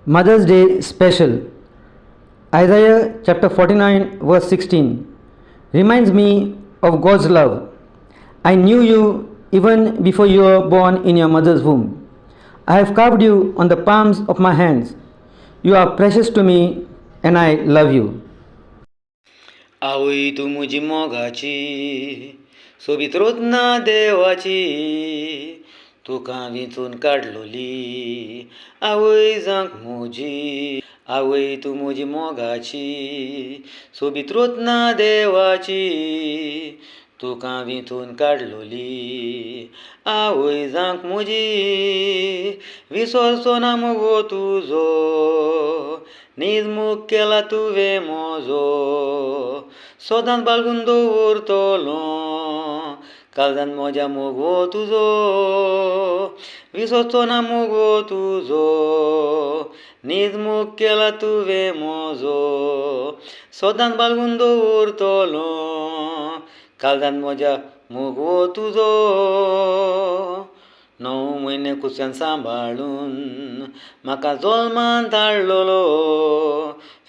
Mother's Day special. Isaiah chapter 49 verse 16 reminds me of God's love. I knew you even before you were born in your mother's womb. I have carved you on the palms of my hands. You are precious to me and I love you. आवई तू मुजी मोगाची सोबीत रोजना देवाची तुका विचून काडलोली आवय जांक मोजी आवय तू मुजी मोगाची सोबीत रोजना देवाची तुका विचून काडलोली आवय जांक मोजी विसरचो ना मुगो तुजो निजमूक केला तुवें मोजो सदांच बाळगून दवरतलो काळजांत म्हज्या मोगो तुजो विसरचो ना मोगो तुजो निजमूक केला तुवें मोजो सदांच बाळगून दवरतलो काळजांत म्हज्या मोगो तुजो 9 म्हयने कुस्यान सांबाळून म्हाका जल्मान धाडलोलो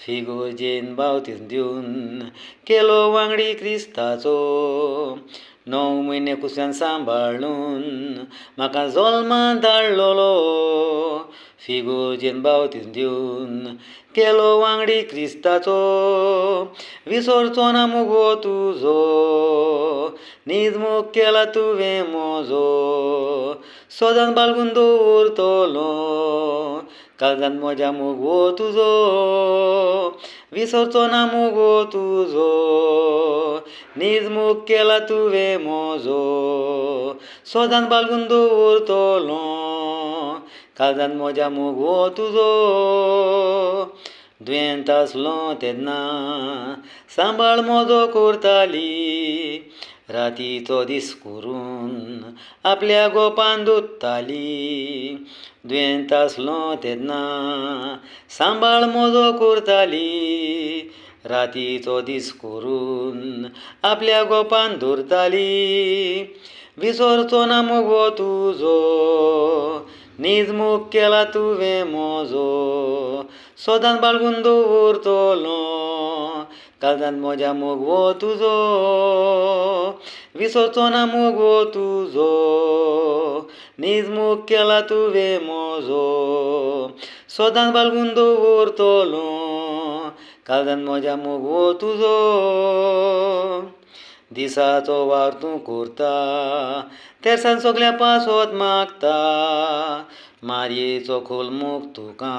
फिगोजेन बावतीस दिवन केलो वांगडी क्रिस्ताचो 9 म्हयने कुस्यान सांबाळून म्हाका जल्मान धाडलोलो फिगोजेन बावतीस दिवन केलो वांगडी क्रिस्ताचो विसरचो ना मुगो तुजो निजमूक केला तुवें मोजो सदांच बाळगून दवरतलो काळजांत म्हज्या मोगो तुजो विसरचो ना मोगो तुजो निजमूक केला तुवें मोजो सदांच बाळगून दवरतलो काळजांत म्हज्या मोगो तुजो दुयेंत आसलो तेन्ना सांबाळ म्हजो करताली रातीचो दीस करून आपल्या गोपान दोत्ताली दुयेंत आसलो तेन्ना सांबाळ म्हजो करताली रातीचो दीस करून आपल्या गोपान दवरताली विसरचो ना मुगो तुजो निजमूक केला तुवें मोजो सदांच बाळगून दवरतलो काळजांत म्हज्या मोगो तुजो विसरचो ना मुगो तुजो निजमूक केला तुवें मोजो सदांच बाळगून दवरतलो काळजांत म्हज्या मोगो तुजो दिसाचो वार तूं करता तेर्सान सगल्या पासत मागता मारयेचो खोल मोग तुका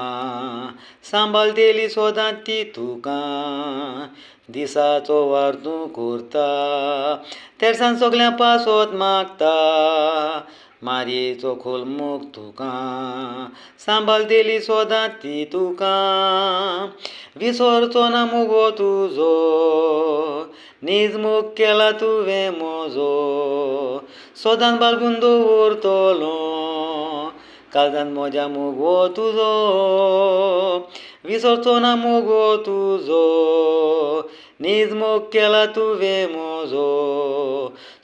सांबाळटेली सदांच ती तुका दिसाचो वार तूं करता तेर्सान सगल्या पासत मागता मारयेचो खोल मोग तुका सांबाळटेली सदांच ती तुका विसरचो ना मुगो तुजो निजमूक केला तुवें मोजो सदांच बाळगून दवरतलो काळजांत म्हज्या मोगो तुजो विसरचो ना मुगो तुजो निजमूक केला तुवें मोजो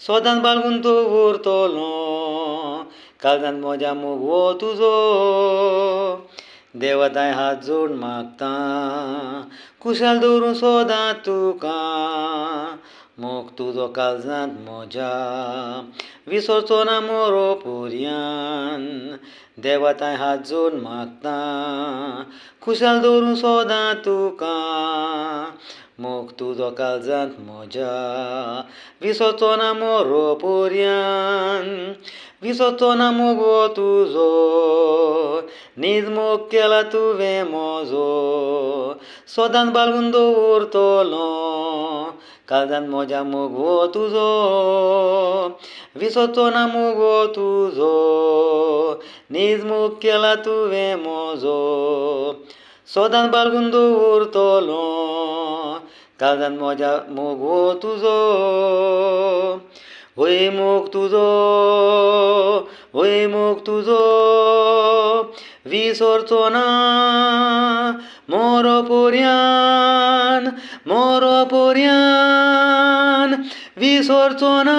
सदांच बाळगून दवरतलो काळजांत म्हज्या मोगो तुजो देवाताय हात जोड मागता कुशाल दवरूं सदांच तुका मोग तुजो काळजांत म्हज्या विसरचो ना मोरो पर्यान देवाताय हात जोड मागता कुशाल दवरूं सदांच तुका मोग तुजो काळजांत म्हज्या विसरचो ना मोरो पर्यान विसरचो ना मुगो तुजो निजमूक केला तुवें मोजो सदांच बाळगून दवरतलो काळजांत म्हज्या मोगो तुजो विसरचो ना मुगो तुजो निजमूक केला तुवें मोजो सदांच बाळगून दवरतलो काळजांत म्हज्या मोगो तुजो होय मोग तुजो विसरचो ना मोरो पर्यान विसरचो ना